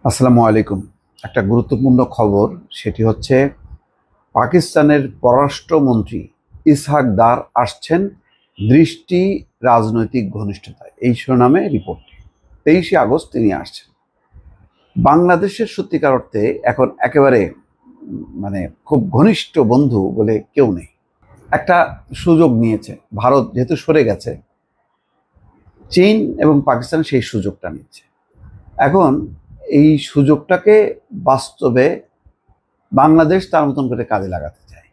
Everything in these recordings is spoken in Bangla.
আসসালামু আলাইকুম। একটা গুরুত্বপূর্ণ খবর, সেটি হচ্ছে পাকিস্তানের পররাষ্ট্রমন্ত্রী ইসহাক দার আসছেন দৃষ্টি রাজনৈতিক ঘনিষ্ঠতায়, এই শিরোনামে রিপোর্ট। 23শে আগস্ট তিনি আসছেন। বাংলাদেশের সত্যিকার অর্থে এখন একেবারে মানে খুব ঘনিষ্ঠ বন্ধু বলে কেউ নেই। একটা সুযোগ নিয়েছে ভারত, যেহেতু সরে গেছে, চীন এবং পাকিস্তান সেই সুযোগটা নিচ্ছে। এখন এই সুযোগটাকে বাস্তবে বাংলাদেশ তার মতন করে কাজে লাগাতে চায়।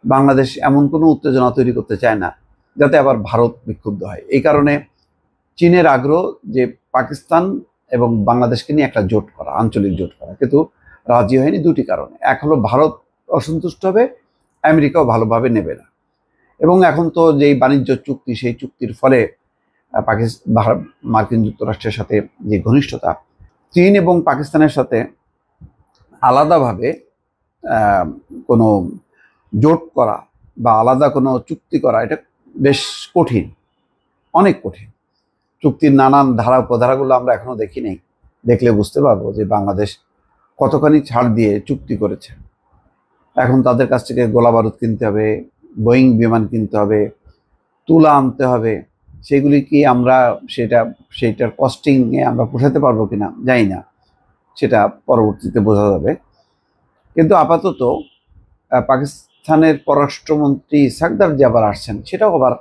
বাংলাদেশ এমন কোনো উত্তেজনা তৈরি করতে চায় না যাতে আবার ভারত বিক্ষুব্ধ হয়। এই কারণে চীনের আগ্রহ যে পাকিস্তান এবং বাংলাদেশকে নিয়ে একটা জোট করা, আঞ্চলিক জোট করা, কিন্তু রাজি হয়নি দুটি কারণে। এক হলো ভারত অসন্তুষ্ট হবে, আমেরিকাও ভালোভাবে নেবে না। এবং এখন তো যেই বাণিজ্য চুক্তি, সেই চুক্তির ফলে মার্কিন যুক্তরাষ্ট্রের সাথে যে ঘনিষ্ঠতা, চীন এবং পাকিস্তানের সাথে আলাদাভাবে কোনো জোট করা বা আলাদা কোনো চুক্তি করা, এটা বেশ কঠিন, অনেক কঠিন। চুক্তির নানান ধারা উপধারাগুলো আমরা এখনো দেখি নাই। দেখলে বুঝতে পারবো যে বাংলাদেশ কতখানি ছাড় দিয়ে চুক্তি করেছে। এখন তাদের কাছ থেকে গোলা বারুদ কিনতে হবে, বোয়িং বিমান কিনতে হবে, তুলা আনতে হবে। সেগুলি কি আমরা সেইটার কস্টিংয়ে আমরা পোষাতে পারবো কিনা জানি না, সেটা পরবর্তীতে বোঝা যাবে। কিন্তু আপাতত পাকিস্তানের পররাষ্ট্রমন্ত্রী ইসহাক দার যে আবার আসছেন, সেটাও আবার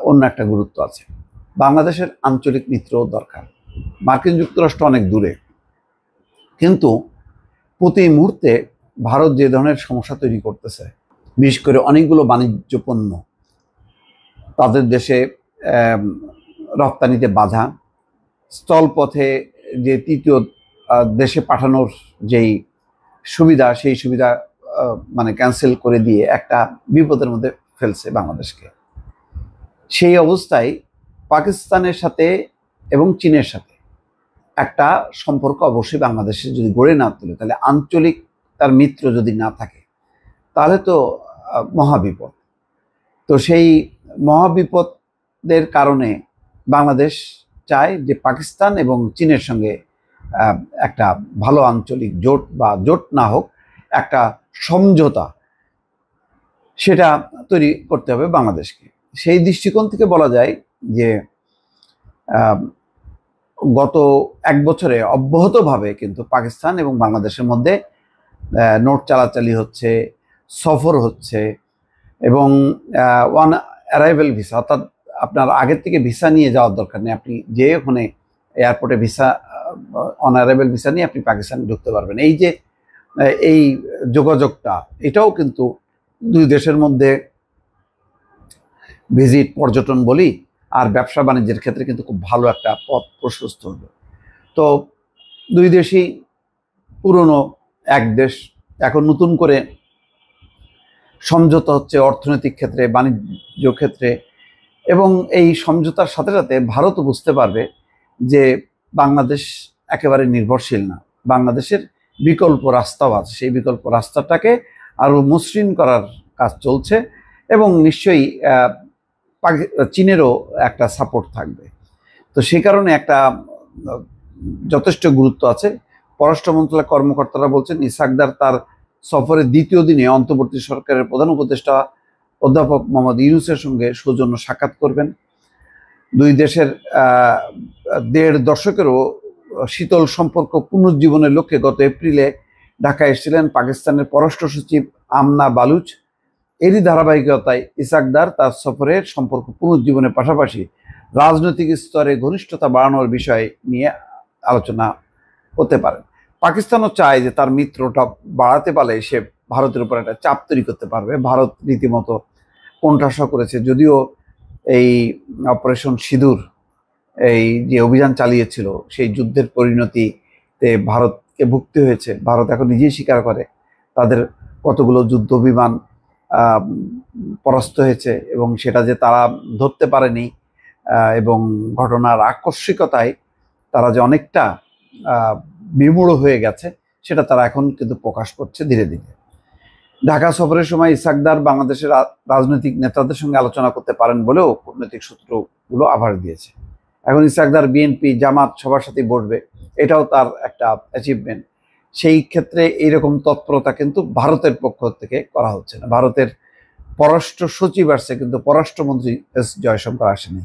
অন্য একটা গুরুত্ব আছে। বাংলাদেশের আঞ্চলিক মিত্র দরকার। মার্কিন যুক্তরাষ্ট্র অনেক দূরে, কিন্তু প্রতি মুহূর্তে ভারত যে ধরনের সমস্যা তৈরি করতেছে, বিশেষ করে অনেকগুলো বাণিজ্য পণ্য তাদের দেশে রপ্তানিতে বাধা, স্থলপথে যে তৃতীয় দেশে পাঠানোর যেই সুবিধা, সেই সুবিধা মানে ক্যান্সেল করে দিয়ে একটা বিপদের মধ্যে ফেলছে বাংলাদেশকে। সেই অবস্থায় পাকিস্তানের সাথে এবং চীনের সাথে একটা সম্পর্ক অবশ্যই বাংলাদেশে যদি গড়ে না তোলে, তাহলে আঞ্চলিক তার মিত্র যদি না থাকে, তাহলে তো মহাবিপদ। তো সেই মহাবিপদের কারণে বাংলাদেশ চায় যে পাকিস্তান এবং চীনের সঙ্গে একটা ভালো আঞ্চলিক জোট, বা জোট না হোক একটা সমঝোতা, সেটা তৈরি করতে হবে বাংলাদেশকে। সেই দৃষ্টিকোণ থেকে বলা যায় যে গত এক বছরে অব্যাহতভাবে কিন্তু পাকিস্তান এবং বাংলাদেশের মধ্যে নোট চালাচালি হচ্ছে, সফর হচ্ছে, এবং ওয়ান অ্যারাইভেল ভিসা, অর্থাৎ আপনার আগের থেকে ভিসা নিয়ে যাওয়ার দরকার নেই। আপনি যে ওখানে এয়ারপোর্টে ভিসা, অন অ্যারাইভেল ভিসা নিয়ে আপনি পাকিস্তানে ঢুকতে পারবেন। এই যে এই যোগাযোগটা, এটাও কিন্তু দুই দেশের মধ্যে ভিজিট, পর্যটন বলি, আর ব্যবসা বাণিজ্যের ক্ষেত্রে কিন্তু খুব ভালো একটা পথ প্রশস্ত হলো। তো দুই দেশই পুরনো এক দেশ, এখন নতুন করে সমঝোতা হচ্ছে অর্থনৈতিক ক্ষেত্রে, বাণিজ্য ক্ষেত্রে। এবং এই সমঝোতার সাথে সাথে ভারতও বুঝতে পারবে যে বাংলাদেশ একেবারে নির্ভরশীল না, বাংলাদেশের বিকল্প রাস্তাও আছে। সেই বিকল্প রাস্তাটাকে আরও মসৃণ করার কাজ চলছে, এবং নিশ্চয়ই চীনেরও একটা সাপোর্ট থাকবে। তো সেই কারণে একটা যথেষ্ট গুরুত্ব আছে। পররাষ্ট্র মন্ত্রণালয়ের কর্মকর্তারা বলছেন ইসহাক দার তার সফরের দ্বিতীয় দিনে অন্তর্বর্তী সরকারের প্রধান উপদেষ্টা অধ্যাপক মোহাম্মদ ইউনূসের সঙ্গে সৌজন্য সাক্ষাৎ করবেন। দুই দেশের ১.৫ দশকেরও শীতল সম্পর্ক পুনরুজ্জীবনের লক্ষ্যে গত এপ্রিলে ঢাকায় এসেছিলেন পাকিস্তানের পররাষ্ট্র সচিব আমনা বালুচ। এরই ধারাবাহিকতায় ইসহাক দার তার সফরের সম্পর্ক পুনরুজ্জীবনের পাশাপাশি রাজনৈতিক স্তরে ঘনিষ্ঠতা বাড়ানোর বিষয় নিয়ে আলোচনা হতে পারে। পাকিস্তানও চায় যে তার মিত্রটা বাড়াতে পারলে সে ভারতের উপর একটা চাপ তৈরি করতে পারবে। ভারত রীতিমতো কোণঠাসা করেছে, যদিও এই অপারেশন সিঁদুর, এই যে অভিযান চালিয়েছিল, সেই যুদ্ধের পরিণতিতে ভারতকে ভুগতে হয়েছে। ভারত এখন নিজেই স্বীকার করে তাদের কতগুলো যুদ্ধ বিমান পরাস্ত হয়েছে, এবং সেটা যে তারা ধরতে পারেনি, এবং ঘটনার আকস্মিকতায় তারা যে অনেকটা বিমূঢ় হয়ে গেছে, সেটা তারা এখন কিন্তু প্রকাশ করছে ধীরে ধীরে। ঢাকা সফরের সময় ইসহাক দার বাংলাদেশের রাজনৈতিক নেতাদের সঙ্গে আলোচনা করতে পারেন বলেও কূটনৈতিক সূত্রগুলো আভাস দিয়েছে। এখন ইসহাকদার বিএনপি জামাত সবার সাথে বসবে, এটাও তার একটা অ্যাচিভমেন্ট। সেই ক্ষেত্রে এইরকম তৎপরতা কিন্তু ভারতের পক্ষ থেকে করা হচ্ছে না। ভারতের পররাষ্ট্র সচিব আসছে, কিন্তু পররাষ্ট্রমন্ত্রী এস জয়শঙ্কর আসেনি।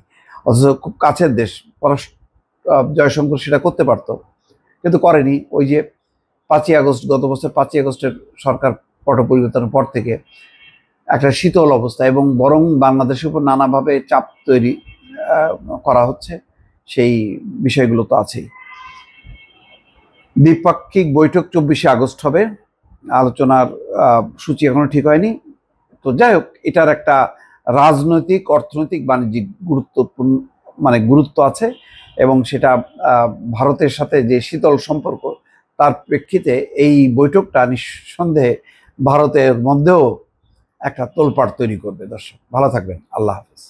অথচ খুব কাছের দেশ, জয়শঙ্কর সেটা করতে পারতো, কিন্তু করেনি। ওই যে 5ই আগস্ট, গত বছর 5ই আগস্টের সরকার পট পরিবর্তনের পর থেকে একটা শীতল অবস্থা, এবং বরং বাংলাদেশের উপর নানাভাবে চাপ তৈরি করা হচ্ছে, সেই বিষয়গুলো তো আছেই। দ্বিপাক্ষিক বৈঠক 24শে আগস্ট হবে, আলোচনার সূচি এখনো ঠিক হয়নি। তো যাই হোক, এটার একটা রাজনৈতিক, অর্থনৈতিক, বাণিজ্যিক গুরুত্বপূর্ণ গুরুত্ব আছে, এবং সেটা ভারতের সাথে যে শীতল সম্পর্ক, তার প্রেক্ষিতে এই বৈঠকটা নিঃসন্দেহে ভারতের মধ্যেও একটা তোলপাড় তৈরি করবে। দর্শক ভালো থাকবেন, আল্লাহ হাফেজ।